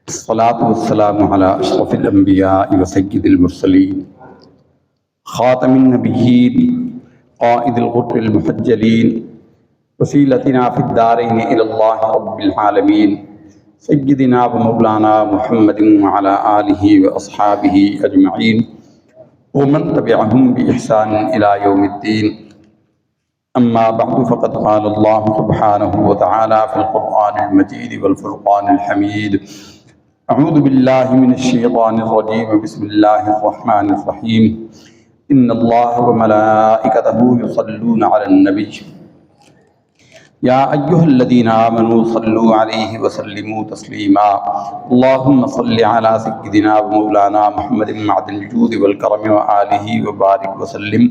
الصلاة والسلام على أشرف الأنبياء وسيد المرسلين خاتم النبيين قائد الغر المحجلين وسيلتنا في الدارين إلى الله رب العالمين سيدنا ومولانا محمد وعلى آله وأصحابه أجمعين ومن تبعهم بإحسان إلى يوم الدين. أما بعد فقد قال الله سبحانه وتعالى في القرآن المجيد والفرقان الحميد: أعوذ بالله من الشيطان الرجيم بسم الله الرحمن الرحيم إن الله وملائكته يصلون على النبي يا أيها الذين آمنوا صلوا عليه وسلموا تسليما اللهم صل على سيدنا ومولانا محمد معدن الجود والكرم وآله وبارك وسلم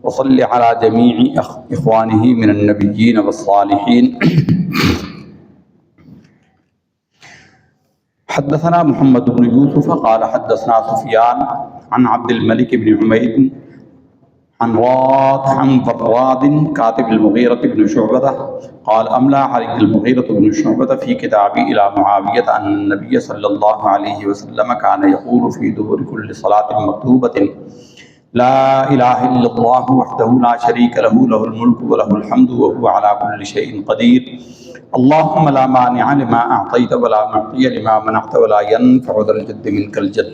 وصل على جميع إخوانه من النبيين والصالحين. حدثنا محمد بن يوسف قال حدثنا سفيان عن عبد الملك بن حميد عن براد كاتب المغيرة بن شعبة قال أملى علي المغيرة بن شعبة في كتابه إلى معاوية أن النبي صلى الله عليه وسلم كان يقول في دبر كل صلاة مكتوبة: لا إله إلا الله وحده لا شريك له له الملك وله الحمد وهو على كل شيء قدير اللهم لا مانع لما أعطيت ولا معطي لما منعت ولا ينفع ذا الجد منك الجد.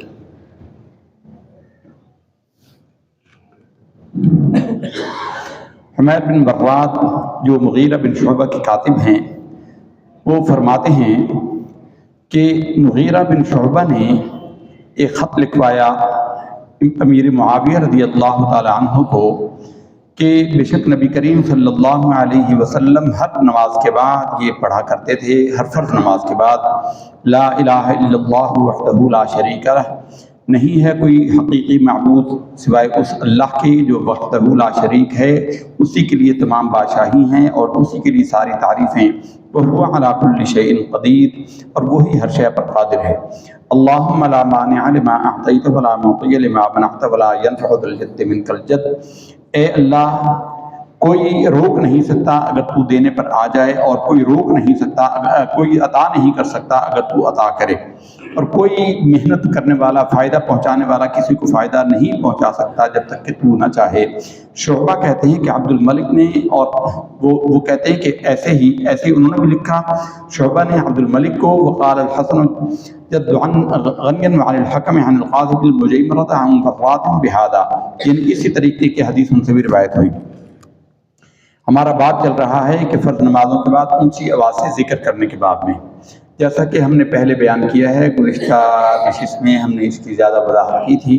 حمید بن براد جو مغیرہ بن شعبہ کے کاتب ہیں، وہ فرماتے ہیں کہ مغیرہ بن شعبہ نے ایک خط لکھوایا امیر معاویہ رضی اللہ تعالی عنہ کو کہ بے شک نبی کریم صلی اللہ علیہ وسلم ہر نماز کے بعد یہ پڑھا کرتے تھے، ہر فرض نماز کے بعد: لا الہ الا اللہ وحدہ لا شریک لہ، نہیں ہے کوئی حقیقی معبود سوائے اس اللہ کے جو وحدہ لا شریک ہے، اسی کے لیے تمام بادشاہی ہیں اور اسی کے لیے ساری تعریفیں، وہو علی کل شیء قدیر، اور وہی ہر شے پر قادر ہے. اللہم لا مانع لما اعطیت ولا معطی لما منعت ولا ينفع ذا الجد منک الجد. اے اللہ، کوئی روک نہیں سکتا اگر تو دینے پر آ جائے، اور کوئی روک نہیں سکتا، کوئی عطا نہیں کر سکتا اگر تو عطا کرے، اور کوئی محنت کرنے والا، فائدہ پہنچانے والا کسی کو فائدہ نہیں پہنچا سکتا جب تک کہ تو نہ چاہے. شعبہ کہتے ہیں کہ عبد الملک نے، اور وہ کہتے ہیں کہ ایسے ہی انہوں نے بھی لکھا شعبہ نے عبد الملک کو: وقال الحسن جد غنیا عن الحکم عن القاضی المجیمرۃ عن برات بہذا، یعنی اسی طریقے کی حدیث ان سے بھی روایت ہوئی. ہمارا بات چل رہا ہے کہ فرض نمازوں کے بعد اونچی آواز سے ذکر کرنے کے باب میں، جیسا کہ ہم نے پہلے بیان کیا ہے، گزشتہ نشست میں ہم نے اس کی زیادہ وضاحت کی تھی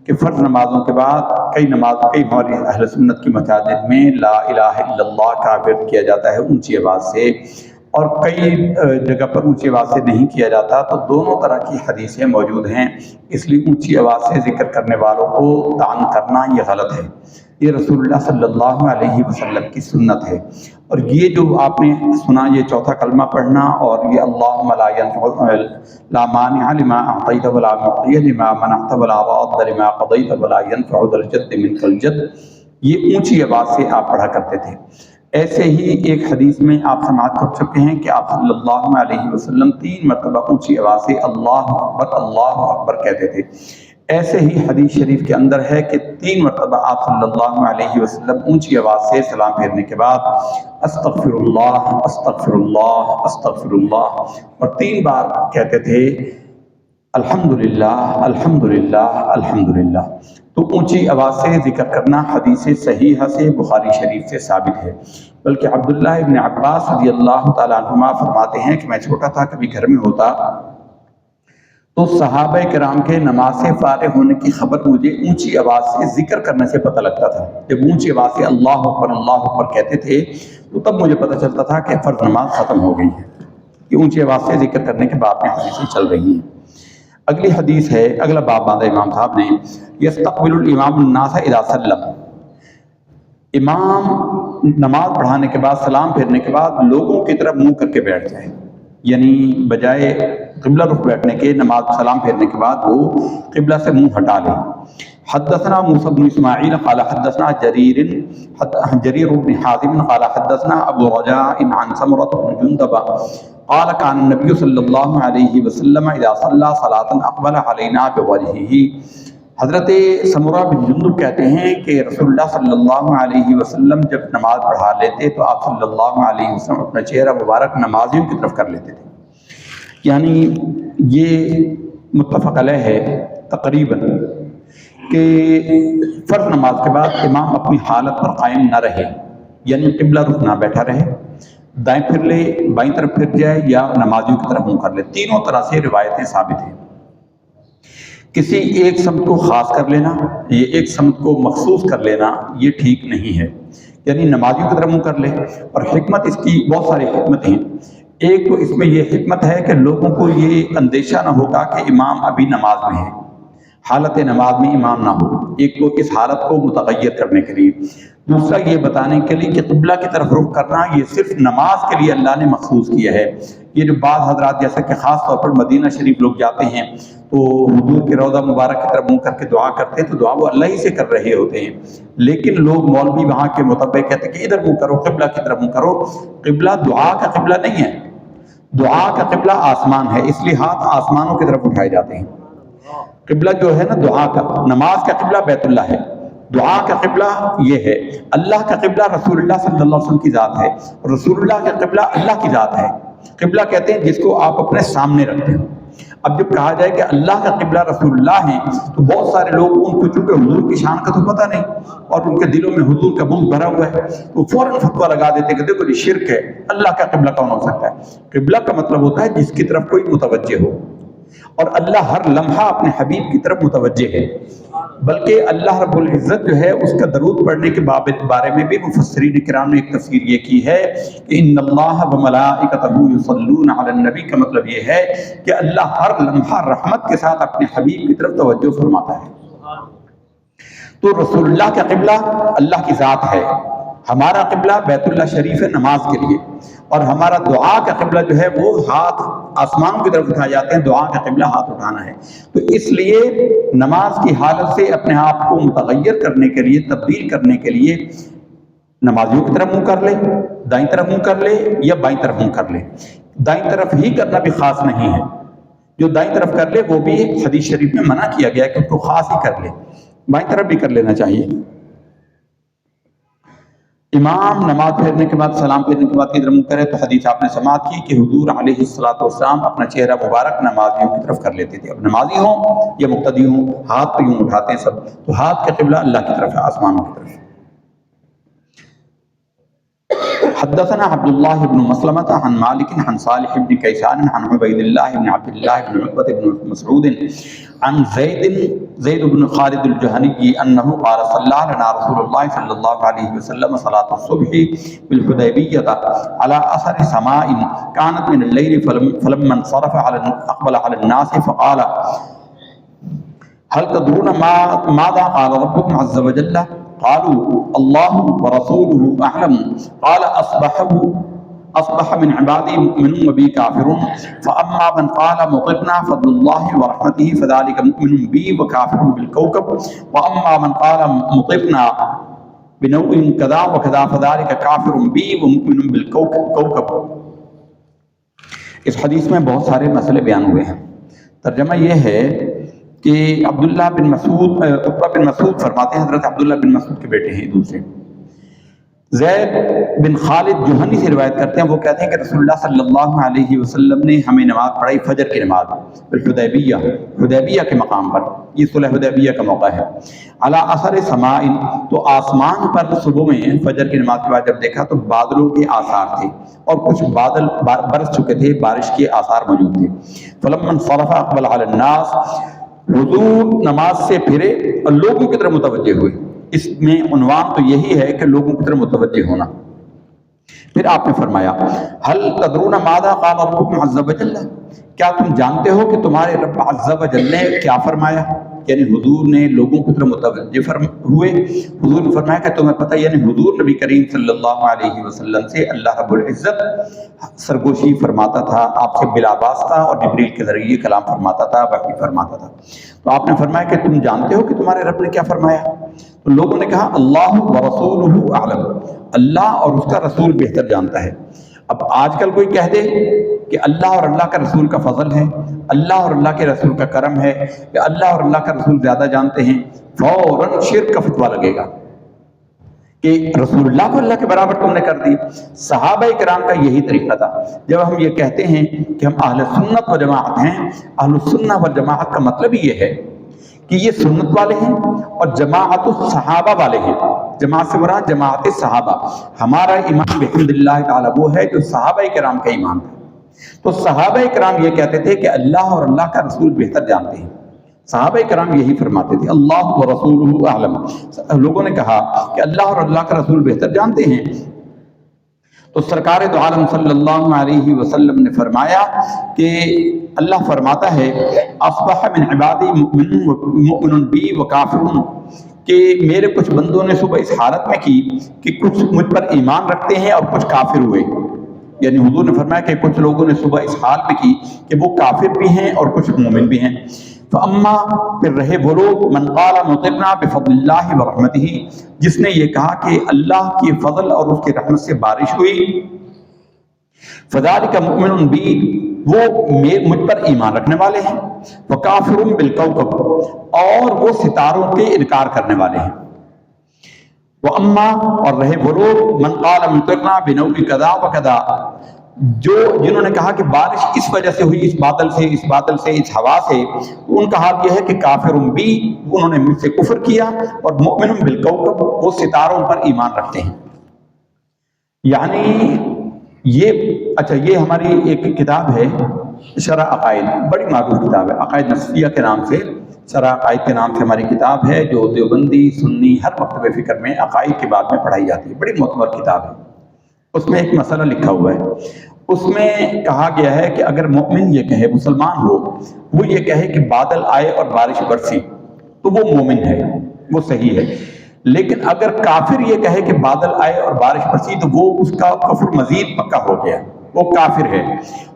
کہ فرض نمازوں کے بعد کئی ہماری اہل سنت کی مساجد میں لا الہ الا اللہ کا ورد کیا جاتا ہے اونچی آواز سے، اور کئی جگہ پر اونچی آواز سے نہیں کیا جاتا. تو دونوں طرح کی حدیثیں موجود ہیں، اس لیے اونچی آواز سے ذکر کرنے والوں کو طعن کرنا یہ غلط ہے. یہ رسول اللہ صلی اللہ علیہ وسلم کی سنت ہے. اور یہ جو آپ نے سنا، یہ چوتھا کلمہ پڑھنا، اور یہ اللہم لا مانع لما اعطیت ولا معطی لما منعت ولا راد لما قضیت ولا ينفع ذا الجد منک الجد، یہ اونچی آواز سے آپ پڑھا کرتے تھے. ایسے ہی ایک حدیث میں آپ سماعت کر چکے ہیں کہ آپ صلی اللہ علیہ وسلم 3 مرتبہ اونچی آواز سے اللہ اکبر کہتے تھے. ایسے ہی حدیث شریف کے اندر ہے کہ 3 مرتبہ آپ صلی اللہ علیہ وسلم اونچی آواز سے سلام پھیرنے کے بعد استغفر اللہ استغفر اللہ استغفر اللہ، اور 3 بار کہتے تھے الحمدللہ الحمدللہ الحمدللہ. تو اونچی آواز سے ذکر کرنا حدیث صحیحہ سے بخاری شریف سے ثابت ہے. بلکہ عبداللہ ابن عباس رضی اللہ تعالیٰ عنہما فرماتے ہیں کہ میں چھوٹا تھا، کبھی گھر میں ہوتا تو صحابہ کرام کے نماز سے فارغ ہونے کی خبر مجھے اونچی آواز سے ذکر کرنے سے پتہ لگتا تھا. جب اونچی آواز سے اللہ اکبر کہتے تھے تو تب مجھے پتہ چلتا تھا کہ فرض نماز ختم ہو گئی ہے، کہ اونچی آواز سے ذکر کرنے کے باب میں حدیثیں چل رہی ہیں. اگلی حدیث ہے، اگلا باب باندھا امام صاحب نے: یستقبل الامام الناس اذا سلم. امام نماز پڑھانے کے بعد، سلام پھیرنے کے بعد لوگوں کی طرف منہ کر کے بیٹھ جائے، یعنی بجائے قبلہ رخ بیٹھنے کے، نماز سلام پھیرنے کے بعد وہ قبلہ سے منہ ہٹا لے. حدثنا موسى بن اسماعيل قال حدثنا جرير بن حازم قال حدثنا ابو رجاء عن سمرة بن جندب قال كان النبي صلی اللہ علیہ وسلم اذا صلى صلاة اقبل علينا بوجهه۔ حضرت سمرہ بن جندب کہتے ہیں کہ رسول اللہ صلی اللہ علیہ وسلم جب نماز پڑھا لیتے تو آپ صلی اللہ علیہ وسلم اپنا چہرہ مبارک نمازیوں کی طرف کر لیتے تھے۔ یعنی یہ متفق علیہ ہے تقریباً کہ فرض نماز کے بعد امام اپنی حالت پر قائم نہ رہے، یعنی قبلہ رخ نہ بیٹھا رہے، دائیں پھر لے، بائیں طرف پھر جائے یا نمازیوں کی طرف منہ کر لے۔ تینوں طرح سے روایتیں ثابت ہیں۔ کسی ایک سمت کو خاص کر لینا، یہ ایک سمت کو مخصوص کر لینا، یہ ٹھیک نہیں ہے، یعنی نمازیوں کی طرف منہ کر لے۔ اور حکمت اس کی بہت ساری حکمتیں ہیں۔ ایک تو اس میں یہ حکمت ہے کہ لوگوں کو یہ اندیشہ نہ ہوگا کہ امام ابھی نماز میں ہے، حالت نماز میں امام نہ ہو، ایک تو اس حالت کو متغیر کرنے کے لیے، دوسرا یہ بتانے کے لیے کہ قبلہ کی طرف رخ کرنا یہ صرف نماز کے لیے اللہ نے مخصوص کیا ہے۔ یہ جو بعض حضرات جیسا کہ خاص طور پر مدینہ شریف لوگ جاتے ہیں تو حضور کے روضہ مبارک کی طرف منہ کر کے دعا کرتے ہیں تو دعا وہ اللہ ہی سے کر رہے ہوتے ہیں، لیکن لوگ مولوی وہاں کے مطابق کہتے ہیں کہ ادھر منہ کرو، قبلہ کی طرف منہ کرو۔ قبلہ دعا کا قبلہ نہیں ہے، دعا کا قبلہ آسمان ہے، اس لیے ہاتھ آسمانوں کی طرف اٹھائے جاتے ہیں۔ قبلہ جو ہے نا دعا کا، نماز کا قبلہ بیت اللہ ہے، دعا کا قبلہ یہ ہے۔ اللہ کا قبلہ رسول اللہ صلی اللہ علیہ وسلم کی ذات ہے، رسول اللہ کا قبلہ اللہ کی ذات ہے۔ قبلہ کہتے ہیں جس کو آپ اپنے سامنے رکھتے ہیں۔ اب جب کہا جائے کہ اللہ کا قبلہ رسول اللہ ہے تو بہت سارے لوگ ان کو چونکہ حضور کی شان کا تو پتہ نہیں اور ان کے دلوں میں حضور کا بغض بھرا ہوا ہے تو فوراً فتویٰ لگا دیتے کہ دیکھو یہ شرک ہے، اللہ کا قبلہ کون ہو سکتا ہے؟ قبلہ کا مطلب ہوتا ہے جس کی طرف کوئی متوجہ ہو، اور اللہ ہر لمحہ اپنے حبیب کی طرف متوجہ ہے۔ بلکہ اللہ رب العزت جو ہے اس کا درود پڑھنے کے بارے میں بھی مفسرین کرام نے ایک تفسیر یہ کی ہے کہ ان اللہ وملائکتہ یصلون علی النبی کا مطلب یہ ہے کہ اللہ ہر لمحہ رحمت کے ساتھ اپنے حبیب کی طرف توجہ فرماتا ہے۔ تو رسول اللہ کا قبلہ اللہ کی ذات ہے، ہمارا قبلہ بیت اللہ شریف ہے نماز کے لیے، اور ہمارا دعا کا قبلہ جو ہے وہ ہاتھ آسمان کی طرف اٹھائے جاتے ہیں، دعا کا قبلہ ہاتھ اٹھانا ہے۔ تو اس لیے نماز کی حالت سے اپنے آپ کو متغیر کرنے کے لیے، تبدیل کرنے کے لیے نمازیوں کی طرف منہ کر لے، دائیں طرف منہ کر لے یا بائیں طرف منہ کر لے۔ دائیں طرف ہی کرنا بھی خاص نہیں ہے، جو دائیں طرف کر لے وہ بھی حدیث شریف میں منع کیا گیا ہے کہ اس کو خاص ہی کر لے، بائیں طرف بھی کر لینا چاہیے۔ امام نماز پھیرنے کے بعد، سلام پھیرنے کے بعد کدھر منہ کرے تو حدیث آپ نے سماعت کی کہ حضور علیہ السلام اپنا چہرہ مبارک نمازیوں کی طرف کر لیتے تھے۔ اب نمازی ہوں یا مقتدی ہوں، ہاتھ تو یوں اٹھاتے ہیں سب، تو ہاتھ کا قبلہ اللہ کی طرف ہے، آسمانوں کی طرف۔ حدثنا عبد الله بن مسلمة عن مالك عن صالح بن كيسان عن عبيد الله بن عبد الله بن عتبة بن مسعود عن زيد بن خالد الجهني أنه قال صلى لنا رسول الله صلى الله عليه وسلم صلاة الصبح بالحديبية على أثر سماء كانت من الليل فلما انصرف أقبل على الناس فقال هل تدرون ماذا قال ربكم عز وجل؟ قالوا الله ورسوله أعلم قال أصبح من عبادي مؤمن وبي كافر فأما من قال مطرنا فضل الله ورحمته فذلك مؤمن بي وكافر بالكوكب وأما من قال مطرنا بنوع كذا وكذا فذلك كافر بي ومؤمن بالكوكب۔ اس حدیث میں بہت سارے مسئلے بیان ہوئے ہیں۔ ترجمہ یہ ہے کہ عبداللہ بن مسعود، عقبہ بن مسعود فرماتے ہیں، حضرت عبداللہ بن مسعود کے بیٹے ہیں دوسرے، زید بن خالد جوہنی سے روایت کرتے ہیں، وہ کہتے ہیں کہ رسول اللہ صلی اللہ علیہ وسلم نے ہمیں نماز پڑھائی فجر کی نماز حدیبیہ کے مقام پر، یہ صلح حدیبیہ کا موقع ہے، علی اثر سماء، تو آسمان پر صبح میں فجر کی نماز کے بعد جب دیکھا تو بادلوں کے آثار تھے اور کچھ بادل برس چکے تھے، بارش کے آثار موجود تھے۔ فلما انصرف اقبل علی الناس، حضور نماز سے پھرے اور لوگوں کی طرف متوجہ ہوئے۔ اس میں عنوان تو یہی ہے کہ لوگوں کی طرف متوجہ ہونا۔ پھر آپ نے فرمایا هل تدرون ماذا قال ربكم عز وجل، کیا تم جانتے ہو کہ تمہارے رب عز وجل نے کیا فرمایا؟ یعنی حضور نے لوگوں کی طرف متوجہ ہوئے۔ حضور نے فرمایا کہ تمہیں پتہ، یعنی حضور نبی کریم صلی اللہ علیہ وسلم سے اللہ رب العزت سرگوشی فرماتا تھا، آپ سے بلا واسطہ اور جبریل کے ذریعے کلام فرماتا تھا، وحی فرماتا تھا۔ تو آپ نے فرمایا کہ تم جانتے ہو کہ تمہارے رب نے کیا فرمایا؟ تو لوگوں نے کہا اللہ ورسولہ اعلم، اللہ اور اس کا رسول بہتر جانتا ہے۔ اب آج کل کوئی کہہ دے کہ اللہ اور اللہ کا رسول کا فضل ہے، اللہ اور اللہ کے رسول کا کرم ہے، کہ اللہ اور اللہ کا رسول زیادہ جانتے ہیں، فوراً شرک کا فتویٰ لگے گا کہ رسول اللہ کو اللہ کے برابر تم نے کر دی۔ صحابہ کرام کا یہی طریقہ تھا۔ جب ہم یہ کہتے ہیں کہ ہم اہل سنت و جماعت ہیں، اہل سنت و جماعت کا مطلب یہ ہے کہ یہ سنت والے ہیں اور جماعت الصحابہ والے ہیں۔ جماعت سے مراد جماعت صحابہ۔ ہمارا ایمان بحمد اللہ تعالیٰ وہ ہے جو صحابہ کرام کا ایمان تھا۔ تو صحابہ کرام یہ کہتے تھے کہ اللہ اور اللہ کا رسول بہتر جانتے ہیں۔ صحابہ کرام یہی فرماتے تھے، اللہ و رسولہ اعلم۔ لوگوں نے کہا کہ اللہ اور اللہ کا رسول بہتر جانتے ہیں، تو سرکار دو عالم صلی اللہ علیہ وسلم نے فرمایا کہ اللہ فرماتا ہے اصبح من عبادی مؤمن بی و کافر، کہ میرے کچھ بندوں نے صبح اس حالت میں کی کہ کچھ مجھ پر ایمان رکھتے ہیں اور کچھ کافر ہوئے۔ یعنی حضور نے فرمایا کہ کچھ لوگوں نے صبح اس حال میں کی کہ وہ کافر بھی ہیں اور کچھ مومن بھی ہیں۔ فاما، پھر رہے وہ لوگ، من قال مطرنا بفضل اللہ ورحمتہ، جس نے یہ کہا کہ اللہ کی فضل اور اس کی رحمت سے بارش ہوئی، فذلک مؤمن بی، وہ مجھ پر ایمان رکھنے والے ہیں، وکافر بالکوکب، اور وہ ستاروں کے انکار کرنے والے ہیں۔ واما، اور رہے وہ لوگ، من قال مطرنا بنوء کذا وکذا، جنہوں نے کہا کہ بارش اس وجہ سے ہوئی، اس بادل سے، اس بادل سے، اس ہوا سے، ان کا حال یہ ہے کہ کافر بی، انہوں نے مجھ سے کفر کیا، اور مؤمن بالکوکب، وہ ستاروں پر ایمان رکھتے ہیں۔ یعنی یہ ہماری ایک کتاب ہے شرح عقائد، بڑی معروف کتاب ہے، عقائد نصفیہ کے نام سے، شرح عقائد کے نام سے ہماری کتاب ہے، جو دیوبندی سنی ہر مکتبہ فکر میں عقائد کے بعد میں پڑھائی جاتی ہے، بڑی معتبر کتاب ہے۔ اس میں ایک مسئلہ لکھا ہوا ہے، اس میں کہا گیا ہے کہ اگر مومن یہ کہے، مسلمان ہو، وہ یہ کہے کہ بادل آئے اور بارش برسی، تو وہ مومن ہے، وہ صحیح ہے۔ لیکن اگر کافر یہ کہے کہ بادل آئے اور بارش برسی، تو وہ اس کا کفر مزید پکا ہو گیا، وہ کافر ہے۔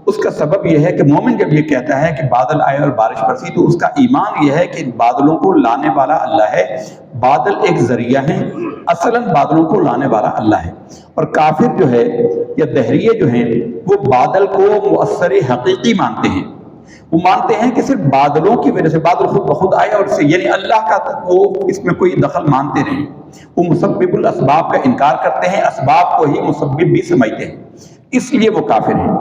اس کا سبب یہ ہے کہ مومن جب یہ کہتا ہے کہ بادل آئے اور بارش برسی، تو اس کا ایمان یہ ہے کہ ان بادلوں کو لانے والا اللہ ہے، بادل ایک ذریعہ ہیں، اصلاً بادلوں کو لانے والا اللہ ہے۔ اور کافر جو ہے یا دہریے جو ہیں، وہ بادل کو مؤثر حقیقی مانتے ہیں، وہ مانتے ہیں کہ صرف بادلوں کی وجہ سے بادل خود بخود آئے اور سے، یعنی اللہ کا وہ اس میں کوئی دخل مانتے نہیں، وہ مسبب الاسباب کا انکار کرتے ہیں، اسباب کو ہی مسبب بھی سمجھتے ہیں، اس لیے وہ کافر ہیں۔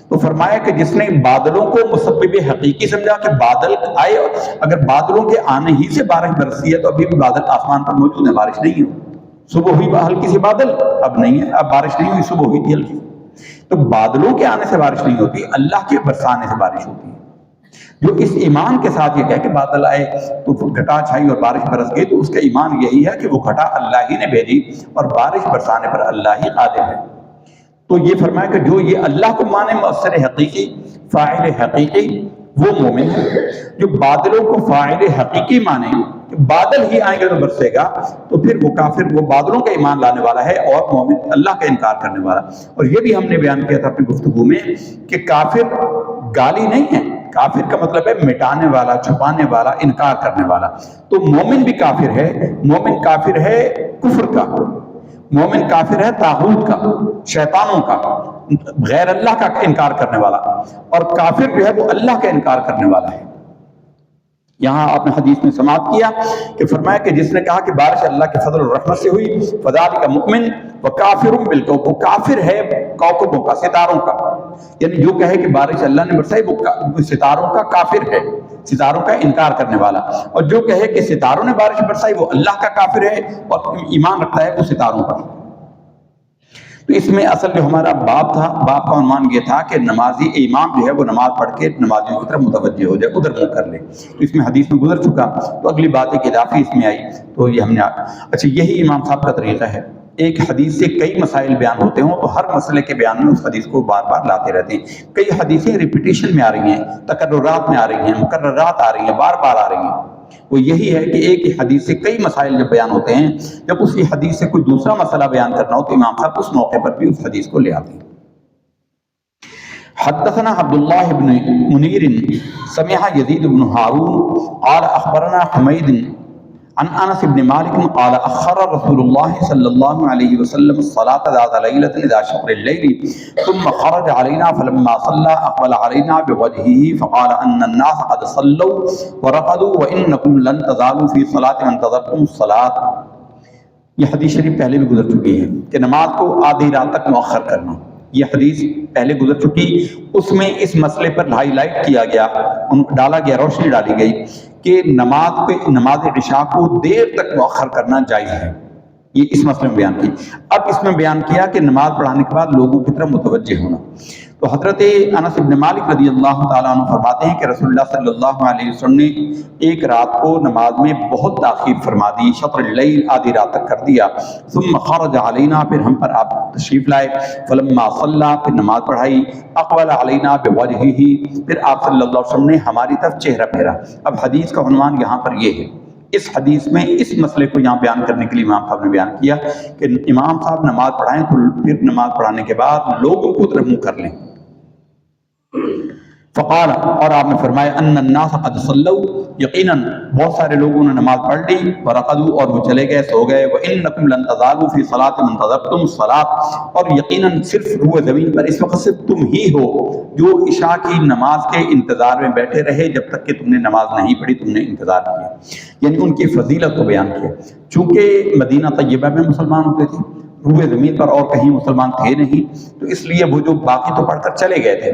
تو فرمایا کہ جس نے بادلوں کو مسبب حقیقی سمجھا کہ بادل آئے، اگر بادلوں کے آنے ہی سے بارش برسی ہے تو ابھی بھی بادل آسمان پر موجود ہے، بارش نہیں ہے، صبح ہوئی ہلکی سی بادل، اب نہیں ہے، اب بارش نہیں ہوئی، صبح ہوئی تھی ہلکی۔ تو بادلوں کے آنے سے بارش نہیں ہوتی، اللہ کے برسانے سے بارش ہوتی ہے۔ جو اس ایمان کے ساتھ یہ کہے کہ بادل آئے تو گھٹا چھائی اور بارش برس گئی، تو اس کا ایمان یہی ہے کہ وہ گھٹا اللہ ہی نے بھیجی اور بارش برسانے پر اللہ ہی قادر ہے۔ تو یہ فرمایا کہ جو یہ اللہ کو مانے، مؤثر حقیقی، فاعل حقیقی، وہ مومن ہے۔ جو بادلوں کو فاعل حقیقی مانے کہ بادل ہی آئیں گے تو برسے گا، تو پھر وہ کافر، وہ بادلوں کا ایمان لانے والا ہے اور مومن اللہ کا انکار کرنے والا۔ اور یہ بھی ہم نے بیان کیا تھا اپنی گفتگو میں کہ کافر گالی نہیں ہے، کافر کا مطلب ہے مٹانے والا، چھپانے والا، انکار کرنے والا۔ تو مومن بھی کافر ہے، مومن کافر ہے کفر کا، مومن کافر ہے طاغوت کا، شیطانوں کا، غیر اللہ کا انکار کرنے والا، اور کافر جو ہے وہ اللہ کا انکار کرنے والا ہے۔ یہاں آپ نے حدیث میں سماعت کیا کہ فرمایا کہ جس نے کہا کہ بارش اللہ کے فضل اور رحمت سے ہوئی، فذلک مؤمن وکافر بالکوکب، وہ کافر ہے کوکبوں کا، ستاروں کا، یعنی جو کہے کہ بارش اللہ نے برسائی وہ ستاروں کا کافر ہے، ستاروں کا انکار کرنے والا، اور جو کہے کہ ستاروں نے بارش برسائی وہ اللہ کا کافر ہے اور ایمان رکھتا ہے وہ ستاروں پر۔ تو اس میں اصل جو ہمارا باب تھا، باب کا عنوان یہ تھا کہ نمازی امام جو ہے وہ نماز پڑھ کے نمازیوں کی طرف متوجہ ہو جائے، ادھر منہ کر لے۔ تو اس میں حدیث میں گزر چکا، تو اگلی بات ایک اضافی اس میں آئی، تو یہ ہم نے اچھا یہی امام صاحب کا طریقہ ہے، ایک حدیث سے کئی مسائل بیان ہوتے ہوں تو ہر مسئلے کے بیان میں اس حدیث کو بار بار لاتے رہتے ہیں۔ کئی حدیثیں ریپیٹیشن میں آ رہی ہیں، تکررات میں آ رہی ہیں، مکررات آ رہی ہیں، بار بار آ رہی ہیں۔ وہ یہی ہے کہ ایک ہی حدیث سے کئی مسائل جب بیان ہوتے ہیں، جب اسی حدیث سے کوئی دوسرا مسئلہ بیان کرنا ہو تو امام صاحب اس موقع پر بھی اس حدیث کو لے آتے ہیں۔ حدثنا عبداللہ بن منیر سمع یزید بن ہارون قال اخبرنا حمید عن انس بن مالک قال اخر رسول اللہ صلی اللہ علیہ وسلم الصلاة ذات لیلۃ اذا شطر اللیل ثم خرج علینا فلما صلى اقبل علینا بوجهه فقال ان الناس قد صلوا ورقدوا وانکم لن تزالوا في صلاة من انتظرتم الصلاة۔ یہ حدیث شریف پہلے بھی گزر چکی ہے کہ نماز کو آدھی رات تک مؤخر کرنا، یہ حدیث پہلے گزر چکی، اس میں اس مسئلے پر ہائی لائٹ کیا گیا، ڈالا گیا، روشنی ڈالی گئی کہ نماز عشاء کو دیر تک مؤخر کرنا جائز ہے، یہ اس مسئلے میں بیان کی۔ اب اس میں بیان کیا کہ نماز پڑھانے کے بعد لوگوں کی طرف متوجہ ہونا۔ تو حضرت انس بن مالک رضی اللہ تعالیٰ عنہ فرماتے ہیں کہ رسول اللہ صلی اللہ علیہ وسلم نے ایک رات کو نماز میں بہت تاخیر فرما دی، شطر اللیل، آدھی رات تک کر دیا۔ ثم خرج علینا، پھر ہم پر آپ تشریف لائے، فلما صلی، پھر نماز پڑھائی، اقبل علینا بوجہہ، پھر آپ صلی اللہ علیہ وسلم نے ہماری طرف چہرہ پھیرا۔ اب حدیث کا عنوان یہاں پر یہ ہے، اس حدیث میں اس مسئلے کو یہاں بیان کرنے کے لیے امام صاحب نے بیان کیا کہ امام صاحب نماز پڑھائیں تو پھر نماز پڑھانے کے بعد لوگوں کو طرف منہ کر لیں۔ فقال، اور آپ نے فرمایا، ان الناس قد صلوا، یقیناً بہت سارے لوگوں نے نماز پڑھ لی، ورقدوا، اور وہ چلے گئے، سو گئے، وانکم لن تزالوا فی صلاۃ من انتظرتم الصلاۃ، اور یقیناً صرف روئے زمین پر اس وقت صرف تم ہی ہو جو عشاء کی نماز کے انتظار میں بیٹھے رہے جب تک کہ تم نے نماز نہیں پڑھی، تم نے انتظار کیا، یعنی ان کی فضیلت کو بیان کیا۔ چونکہ مدینہ طیبہ میں مسلمان ہوتے تھے، روئے زمین پر اور کہیں مسلمان تھے نہیں، تو اس لیے وہ جو باقی تو پڑھ کر چلے گئے تھے،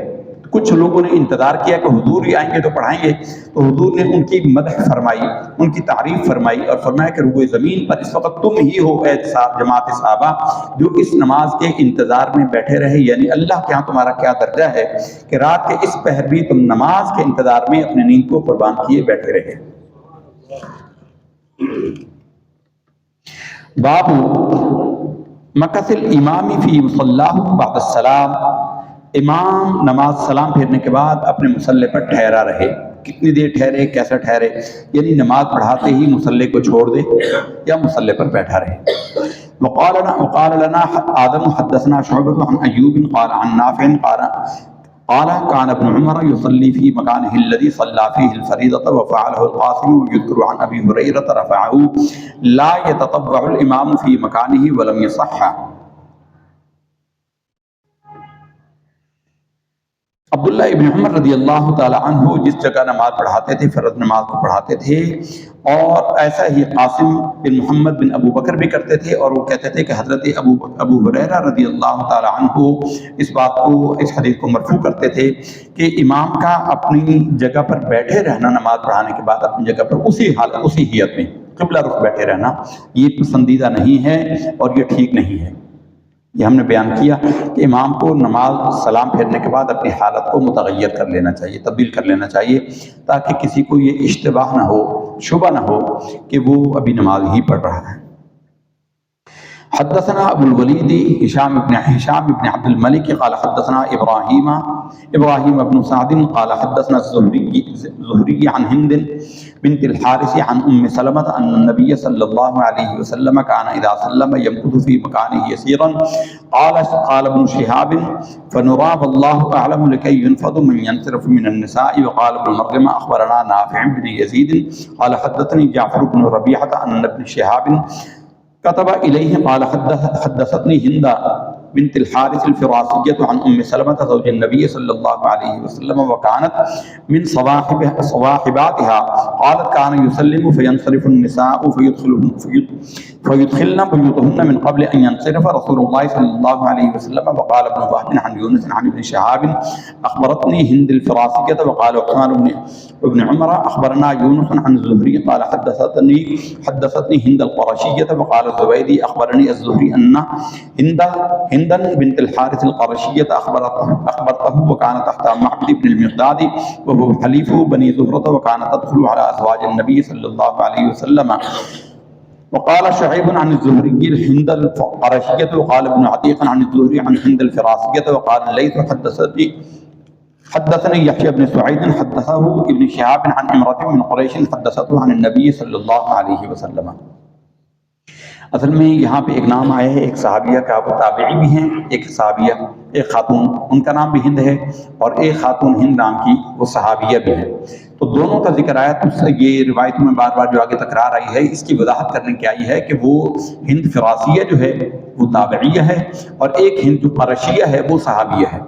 کچھ لوگوں نے انتظار کیا کہ حضور ہی آئیں گے تو پڑھائیں گے، تو حضور نے ان کی مدح فرمائی، ان کی تعریف فرمائی، اور فرمایا کہ روئے زمین پر اس وقت تم ہی ہو اے جماعت صحابہ جو اس نماز کے انتظار میں بیٹھے رہے، یعنی اللہ کے ہاں تمہارا کیا درجہ ہے کہ رات کے اس پہر بھی تم نماز کے انتظار میں اپنی نیند کو قربان کیے بیٹھے رہے۔ باب مکث الامام فی مصلاہ بعد السلام، امام نماز سلام پھیرنے کے بعد اپنے مصلی پر ٹھہرا رہے۔ کتنی دیر ٹھہرے، کیسا ٹھہرے؟ یعنی نماز پڑھاتے ہی مصلی کو چھوڑ دے یا مصلی پر بیٹھا رہے۔ وقال لنا آدم حدثنا شعبۃ عن ایوب قال عن نافع قال كان ابن عمر يصلي في مكانه الذي صلى فيه الفريضة وفعله القاسم، ويذكر عن أبي هريرة رفعه لا يتطبع الإمام في مكانه ولم يصح۔ عبداللہ ابن عمر رضی اللہ تعالیٰ عنہ جس جگہ نماز پڑھاتے تھے، فرض نماز کو پڑھاتے تھے، اور ایسا ہی قاسم بن محمد بن ابو بکر بھی کرتے تھے، اور وہ کہتے تھے کہ حضرت ابو ہریرہ رضی اللہ تعالیٰ عنہ اس بات کو، اس حدیث کو مرفوع کرتے تھے کہ امام کا اپنی جگہ پر بیٹھے رہنا نماز پڑھانے کے بعد، اپنی جگہ پر اسی حالت، اسی حیت میں قبلہ رخ بیٹھے رہنا، یہ پسندیدہ نہیں ہے اور یہ ٹھیک نہیں ہے۔ یہ ہم نے بیان کیا کہ امام کو نماز سلام پھیرنے کے بعد اپنی حالت کو متغیر کر لینا چاہیے، تبدیل کر لینا چاہیے، تاکہ کسی کو یہ اشتباہ نہ ہو، شبہ نہ ہو کہ وہ ابھی نماز ہی پڑھ رہا ہے۔ حدثنا ابو الولید هشام بن عبد الملك قال حدثنا ابراہیم بن سعد قال حدثنا الزهري عن هند بنت الحارث عن ام سلمة ان النبي صلى الله عليه وسلم كان اذا سلم يمكث في مكانه يسيرا قال ابن شهاب فنرى والله اعلم لكي ينفض من ينصرف من النساء۔ وقال ابن مريم اخبرنا نافع بن يزيد قال حدثني جعفر بن ربيعة ان ابن شهاب كتب إليه قال حدثتني هند بنت الحارث الفراسية عن أم سلمة زوج النبي صلى الله عليه وسلم وكانت من صواحباتها قالت كان يسلم فينصرف النساء فيدخلن بيوتهن من قبل أن ينصرف رسول الله صلى الله عليه وسلم۔ وقال ابن وهب عن يونس عن ابن شهاب أخبرتني هند الفراسية وقال عثمان بن عمر أخبرنا يونس عن الزهري قال حدثتني هند القرشية وقال الزبيدي أخبرني الزهري أن هندا بنت الحارث القرشية أخبرته وكان تحت معبد بن المقداد وهو حليف بني زهرة وكانت تدخل على أزواج النبي صلى الله عليه وسلم۔ وقال شعيب عن الزهري هند القرشية وقال ابن عتيق عن الزهري عن هند الفراسية وقال الليث حدثني يحيى بن سعيد حدثه ابن شهاب عن امرأة من قريش حدثته عن النبي صلى الله عليه وسلم۔ اصل میں یہاں پہ ایک نام آیا ہے ایک صحابیہ کا، وہ تابعی بھی ہیں، ایک صحابیہ، ایک خاتون، ان کا نام بھی ہند ہے، اور ایک خاتون ہند نام کی وہ صحابیہ بھی ہیں۔ تو دونوں کا ذکر آیا، تو یہ روایت میں بار بار جو آگے تکرار آئی ہے، اس کی وضاحت کرنے کی آئی ہے کہ وہ ہند فراسیہ جو ہے وہ تابعیہ ہے، اور ایک ہند جو قرشیہ ہے وہ صحابیہ ہے۔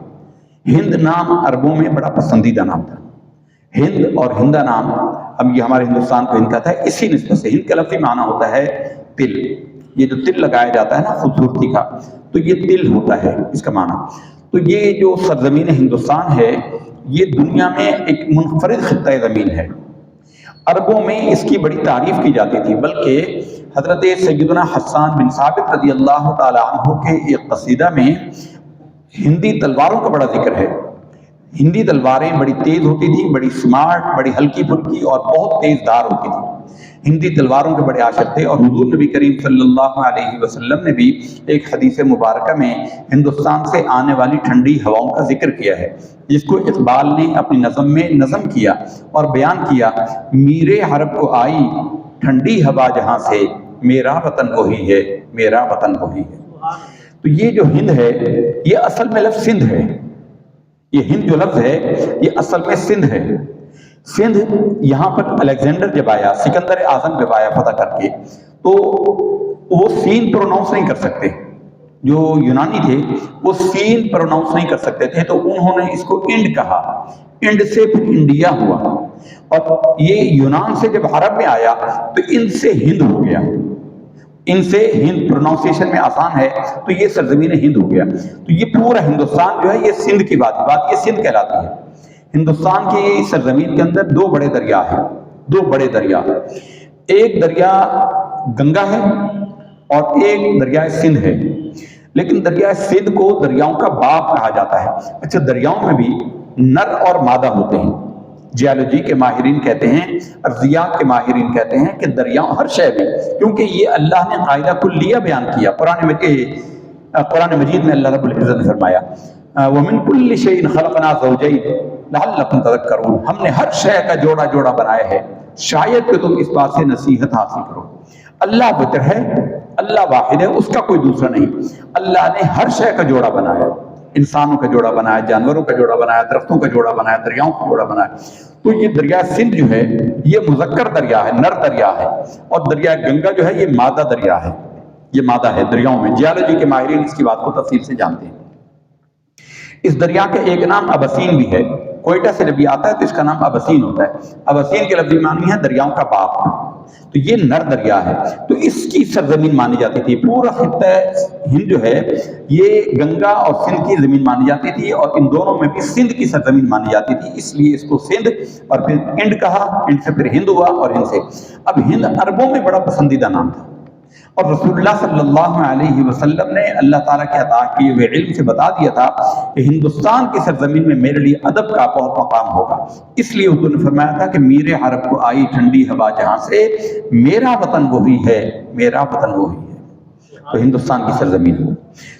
ہند نام عربوں میں بڑا پسندیدہ نام تھا۔ ہند اور ہندا نام، اب یہ ہمارے ہندوستان کو ہند کہتا ہے، اسی نسبت سے ہند کا لفظی معنی ہوتا ہے تل۔ یہ جو تل لگایا جاتا ہے نا خوبصورتی کا، تو یہ تل ہوتا ہے اس کا معنی۔ تو یہ جو سرزمین ہندوستان ہے یہ دنیا میں ایک منفرد خطہ زمین ہے۔ عربوں میں اس کی بڑی تعریف کی جاتی تھی، بلکہ حضرت سیدنا حسان بن ثابت رضی اللہ تعالیٰ عنہ کے ایک قصیدہ میں ہندی تلواروں کا بڑا ذکر ہے۔ ہندی تلواریں بڑی تیز ہوتی تھیں، بڑی سمارٹ، بڑی ہلکی پھلکی اور بہت تیز دھار ہوتی تھیں۔ ہندی تلواروں کے بڑے عاشق تھے، اور حضور نبی کریم صلی اللہ علیہ وسلم نے بھی ایک حدیث مبارکہ میں ہندوستان سے آنے والی ٹھنڈی ہواؤں کا ذکر کیا ہے، جس کو اقبال نے اپنی نظم میں نظم کیا اور بیان کیا: میرے حرب کو آئی ٹھنڈی ہوا جہاں سے، میرا وطن وہی ہے، میرا وطن وہی ہے۔ تو یہ جو ہند ہے یہ اصل میں لفظ سندھ ہے۔ یہ ہند جو لفظ ہے یہ اصل میں سندھ ہے۔ سندھ یہاں پر الیگزینڈر جب آیا، سکندر اعظم جب آیا فتح کر کے، تو وہ سین پروناؤنس نہیں کر سکتے، جو یونانی تھے وہ سین پروناؤنس نہیں کر سکتے تھے، تو انہوں نے اس کو انڈ کہا، انڈ سے پھر انڈیا ہوا، اور یہ یونان سے جب عرب میں آیا تو ان سے ہند ہو گیا، ان سے ہند پروناؤنسیشن میں آسان ہے، تو یہ سرزمین ہند ہو گیا۔ تو یہ پورا ہندوستان جو ہے یہ سندھ کی بات یہ سندھ کہلاتی ہے۔ ہندوستان کی سرزمین کے اندر دو بڑے دریا ہیں، دو بڑے دریا، ایک دریا گنگا ہے اور ایک دریا سندھ ہے، لیکن دریا سندھ کو دریاؤں کا باپ کہا جاتا ہے۔ اچھا، دریاؤں میں بھی نر اور مادہ ہوتے ہیں۔ جیالوجی کے ماہرین کہتے ہیں، ارضیات کے ماہرین کہتے ہیں کہ دریاؤں ہر شے میں، کیونکہ یہ اللہ نے قاعدہ کلیہ بیان کیا قرآن مجید میں اللہ رب العزت نے فرمایا وَمِن كُلِّ شَيْءٍ خَلَقْنَا زَوْجَيْنِ لَعَلَّكُمْ تَذَكَّرُونَ، ہم نے ہر شے کا جوڑا جوڑا بنایا ہے شاید کہ تم اس بات سے نصیحت حاصل کرو۔ اللہ بہتر ہے، اللہ واحد ہے، اس کا کوئی دوسرا نہیں۔ اللہ نے ہر شے کا جوڑا بنایا، انسانوں کا جوڑا بنایا، جانوروں کا جوڑا بنایا، درختوں کا جوڑا بنایا، دریاؤں کا جوڑا بنایا۔ تو یہ دریا سندھ جو ہے یہ مذکر دریا ہے، نر دریا ہے، اور دریا گنگا جو ہے یہ مادہ دریا ہے، یہ مادہ ہے دریاؤں میں۔ جیالوجی کے ماہرین اس کی بات کو تفصیل سے جانتے ہیں۔ اس دریا کا ایک نام ابسین بھی ہے، کوئٹہ سے جب یہ آتا ہے تو اس کا نام ابسین ہوتا ہے۔ ابسین کے لفظی معنی ہے دریاؤں کا باپ، تو یہ نر دریا ہے، تو اس کی سرزمین مانی جاتی تھی۔ پورا خطہ ہند جو ہے یہ گنگا اور سندھ کی زمین مانی جاتی تھی، اور ان دونوں میں بھی سندھ کی سرزمین مانی جاتی تھی، اس لیے اس کو سندھ اور پھر انڈ کہا، انڈ سے پھر ہند ہوا، اور ہند سے اب ہند عربوں میں بڑا پسندیدہ نام تھا، اور رسول اللہ صلی اللہ علیہ وسلم نے اللہ تعالیٰ کے عطا کیے ہوئے علم سے بتا دیا تھا کہ ہندوستان کی سرزمین میں میرے لیے ادب کا بہت مقام ہوگا، اس لیے حضور نے فرمایا تھا کہ میرے حرب کو آئی ٹھنڈی ہوا جہاں سے، میرا وطن وہی ہے، میرا وطن وہی ہے، تو ہندوستان کی سرزمین ہو۔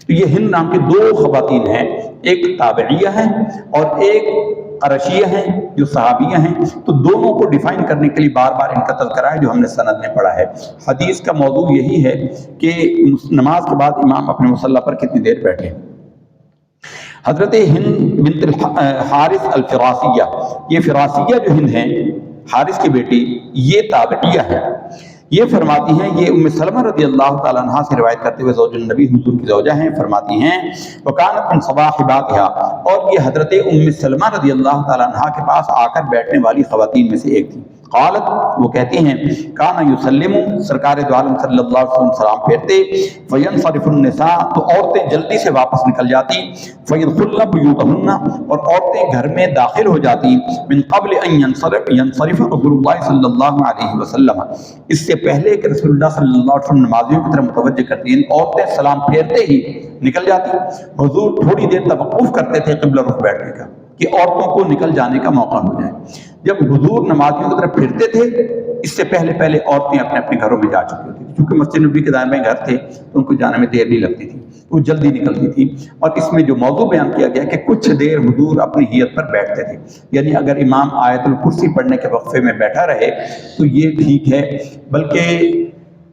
تو یہ ہند نام کی دو خواتین ہیں، ایک تابعیہ ہیں اور ایک قرشیہ ہیں جو صحابیہ ہیں، تو دونوں کو ڈیفائن کرنے کے لیے بار بار ان کا تذکرہ ہے جو ہم نے سند میں پڑھا ہے۔ حدیث کا موضوع یہی ہے کہ نماز کے بعد امام اپنے مصلی پر کتنی دیر بیٹھے۔ حضرت ہند بنت الحارث الفراسیہ، یہ فراسیہ جو ہند ہیں حارث کی بیٹی، یہ تابعیہ ہے۔ یہ فرماتی ہیں، یہ ام سلمہ رضی اللہ تعالیٰ عنہ سے روایت کرتے ہوئے زوج النبی حضور کی زوجہ ہیں، فرماتی ہیں وَكَانَتْ مِنْ صَبَاحِبَاتِهَا، اور یہ حضرت ام سلمہ رضی اللہ تعالیٰ عنہ کے پاس آ کر بیٹھنے والی خواتین میں سے ایک تھی۔ قالت، وہ کہتی ہیں، کانا یسلم، سرکار دو عالم صلی اللہ علیہ وسلم سلام پھیرتے، فینصرف النساء، تو عورتیں جلدی سے واپس نکل جاتی، فیدخلن بیوتہن، اور عورتیں گھر میں داخل ہو جاتی، من قبل ان ینصرف رسول اللہ صلی اللہ علیہ وسلم، اس سے پہلے کہ رسول اللہ صلی اللہ علیہ وسلم نمازیوں کی طرف متوجہ کرتی ہیں، عورتیں سلام پھیرتے ہی نکل جاتی۔ حضور تھوڑی دیر توقف کرتے تھے قبلہ رخ بیٹھنے کا کہ عورتوں کو نکل جانے کا موقع ہو جائے۔ جب حضور نمازیوں کی طرف پھرتے تھے اس سے پہلے عورتیں اپنے اپنے گھروں میں جا چکی ہوتی تھی، کیونکہ مسجد نبوی کے دائرے میں گھر تھے تو ان کو جانے میں دیر نہیں لگتی تھی، وہ جلدی نکلتی تھی۔ اور اس میں جو موضوع بیان کیا گیا کہ کچھ دیر حضور اپنی حیت پر بیٹھتے تھے، یعنی اگر امام آیت الکرسی پڑھنے کے وقفے میں بیٹھا رہے تو یہ ٹھیک ہے، بلکہ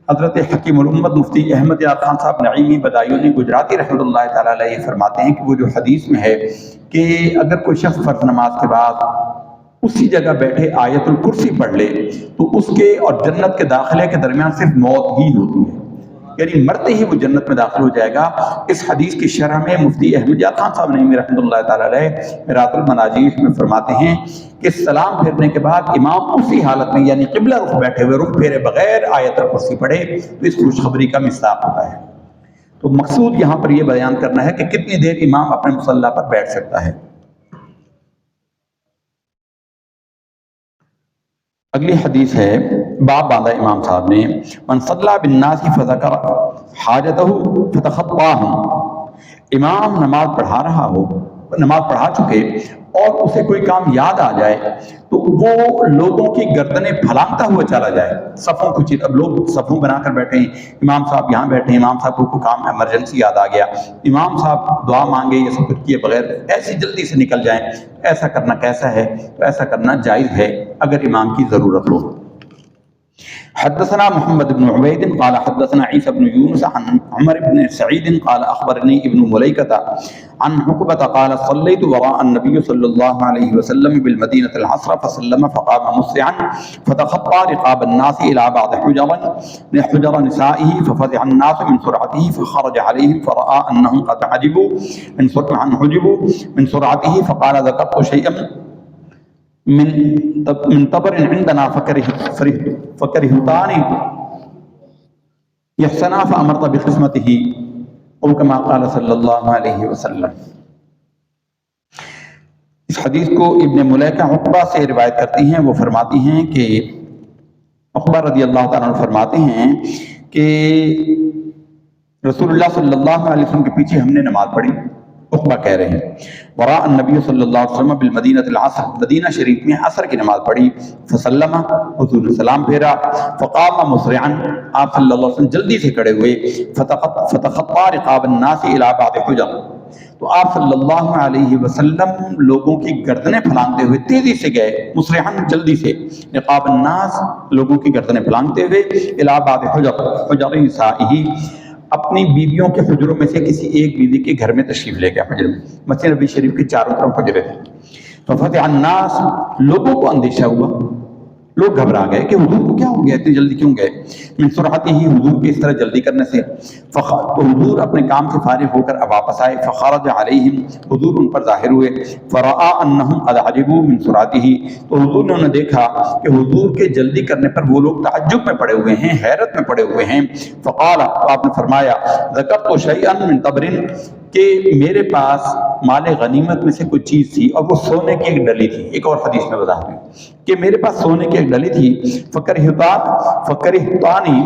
حضرت حکیم الامت مفتی احمد یار خان صاحب نعیمی بدایونی گجراتی رحمۃ اللہ تعالیٰ علیہ فرماتے ہیں کہ وہ جو حدیث میں ہے کہ اگر کوئی شخص فرض نماز کے بعد اسی جگہ بیٹھے آیت الکرسی پڑھ لے تو اس کے اور جنت کے داخلے کے درمیان صرف موت ہی ہوتی ہے، یعنی مرتے ہی وہ جنت میں داخل ہو جائے گا۔ اس حدیث کی شرح میں مفتی احمد یار خان صاحب نعیمی رحمۃ اللہ تعالیٰ علیہ مرات المناجیح میں فرماتے ہیں کہ سلام پھیرنے کے بعد امام اسی حالت میں یعنی قبلہ رخ بیٹھے ہوئے رخ پھیرے بغیر آیت الکرسی پڑھے تو اس خوشخبری کا مصداق ہوتا ہے۔ تو مقصود یہاں پر یہ بیان کرنا ہے کہ کتنی دیر امام اپنے مصلی پر بیٹھ سکتا ہے۔ اگلی حدیث ہے، باب باندھا امام صاحب نے، من صلی بالناس فذکر حاجتہ فتخطاہم، امام نماز پڑھا رہا ہو، نماز پڑھا چکے اور اسے کوئی کام یاد آ جائے تو وہ لوگوں کی گردنیں پھلانگتا ہوا چلا جائے، صفوں کو اب لوگ صفوں بنا کر بیٹھے ہیں، امام صاحب یہاں بیٹھے ہیں، امام صاحب کو کوئی کام ایمرجنسی یاد آ گیا، امام صاحب دعا مانگے یا سب کچھ کیے بغیر ایسی جلدی سے نکل جائیں، ایسا کرنا کیسا ہے؟ تو ایسا کرنا جائز ہے اگر امام کی ضرورت ہو۔ حدثنا محمد بن عبید قال حدثنا عیسی بن یونس عن عمر بن سعید قال اخبرنی ابن ملیکۃ عن عقبۃ قال صلیت وراء النبی صلی اللہ علیہ وسلم بالمدینۃ العصر فسلم فقام مسرعا فتخطى رقاب الناس الى بعض حجر نسائه ففزع الناس من سرعته فخرج عليهم فرأى انهم قد عجبوا من سرعته فقال ذكرت شيئا من طبر عندنا فكرهتان يحسنا فأمرت بقسمته او كما قال صلی اللہ علیہ وسلم۔ اس حدیث کو ابن ملیکہ عقبہ سے روایت کرتی ہیں، وہ فرماتی ہیں کہ عقبہ رضی اللہ تعالیٰ عنہ فرماتے ہیں کہ رسول اللہ صلی اللہ علیہ وسلم کے پیچھے ہم نے نماز پڑھی۔ عقبہ کہہ رہے ہیں وراء النبی صلی اللہ علیہ وسلم بالمدینۃ العصر، مدینہ شریف میں عصر کی نماز پڑھی، فسلم، حضور نے سلام پھیرا، فقام مسرعا، آپ صلی اللہ علیہ وسلم جلدی سے کھڑے ہوئے، فتخطى رقاب الناس الى بعض حجر، تو آپ صلی اللہ علیہ وسلم لوگوں کی گردنیں پھلانگتے ہوئے تیزی سے گئے، مسرعا جلدی سے، رقاب الناس لوگوں کی گردنیں پھلانگتے ہوئے، الى بعض حجر نسائه، اپنی بیویوں کے حجروں میں سے کسی ایک بیوی کے گھر میں تشریف لے گیا، حجر میں، مسجد نبی شریف کے چاروں طرف حجرے تھے، ففتح الناس، لوگوں کو اندیشہ ہوا، لوگ گھبرا گئے کہ حضور کو کیا ہو گیا، اتنی جلدی کیوں گئے، من سرعتہ ہی، حضور کے اس طرح جلدی کرنے سے، تو حضور اپنے کام سے فارغ ہو کر اب واپس آئے، فخرج علیہم، حضور ان پر ظاہر ہوئے، فرآ انہم قد عجبوا من سرعتہ، تو حضور نے انہیں دیکھا کہ حضور کے جلدی کرنے پر وہ لوگ تعجب میں پڑے ہوئے ہیں، حیرت میں پڑے ہوئے ہیں، فقال، تو آپ نے فرمایا، ذکرت شیئا من طبر، کہ میرے پاس مال غنیمت میں سے کوئی چیز تھی اور وہ سونے کی ایک ڈلی تھی، ایک اور حدیث میں وضاحت ہے کہ میرے پاس سونے کی ایک ڈلی تھی، فکرہتانی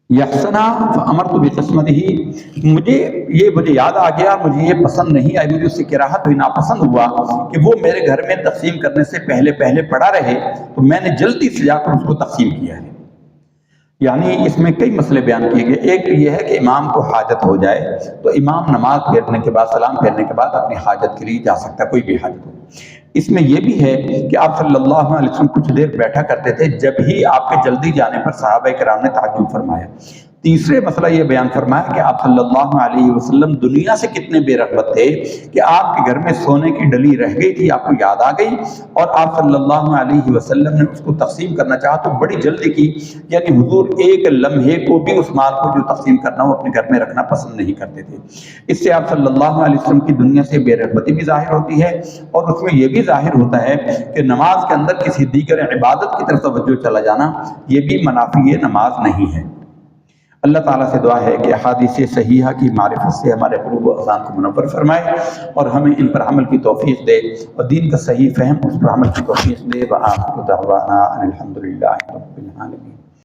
یحسنا فامرت بقسمتہ، مجھے یاد آ گیا، مجھے یہ پسند نہیں آئی، مجھے اس سے کراہت ہوئی، ناپسند ہوا کہ وہ میرے گھر میں تقسیم کرنے سے پہلے پڑا رہے، تو میں نے جلدی سے جا کر اس کو تقسیم کیا ہے۔ یعنی اس میں کئی مسئلے بیان کیے گئے، ایک یہ ہے کہ امام کو حاجت ہو جائے تو امام نماز پھیرنے کے بعد، سلام پھیرنے کے بعد اپنی حاجت کے لیے جا سکتا ہے، کوئی بھی حاجت ہو۔ اس میں یہ بھی ہے کہ آپ صلی اللہ علیہ وسلم کچھ دیر بیٹھا کرتے تھے، جب ہی آپ کے جلدی جانے پر صحابہ کرام نے تعجب فرمایا۔ تیسرے مسئلہ یہ بیان فرمایا کہ آپ صلی اللہ علیہ وسلم دنیا سے کتنے بے رغبت تھے کہ آپ کے گھر میں سونے کی ڈلی رہ گئی تھی، آپ کو یاد آ گئی اور آپ صلی اللہ علیہ وسلم نے اس کو تقسیم کرنا چاہا تو بڑی جلدی کی، یعنی حضور ایک لمحے کو بھی اس مال کو جو تقسیم کرنا وہ اپنے گھر میں رکھنا پسند نہیں کرتے تھے۔ اس سے آپ صلی اللہ علیہ وسلم کی دنیا سے بے رغبتی بھی ظاہر ہوتی ہے، اور اس میں یہ بھی ظاہر ہوتا ہے کہ نماز کے اندر کسی دیگر عبادت کی طرف توجہ چلا جانا یہ بھی منافی نماز نہیں ہے۔ اللہ تعالیٰ سے دعا ہے کہ احادیث صحیحہ کی معرفت سے ہمارے قلوب و اذہان کو منور فرمائے اور ہمیں ان پر عمل کی توفیق دے اور دین کا صحیح فہم اس پر عمل کی توفیق دے۔ وآخر دعوانا ان الحمد للہ رب العالمین۔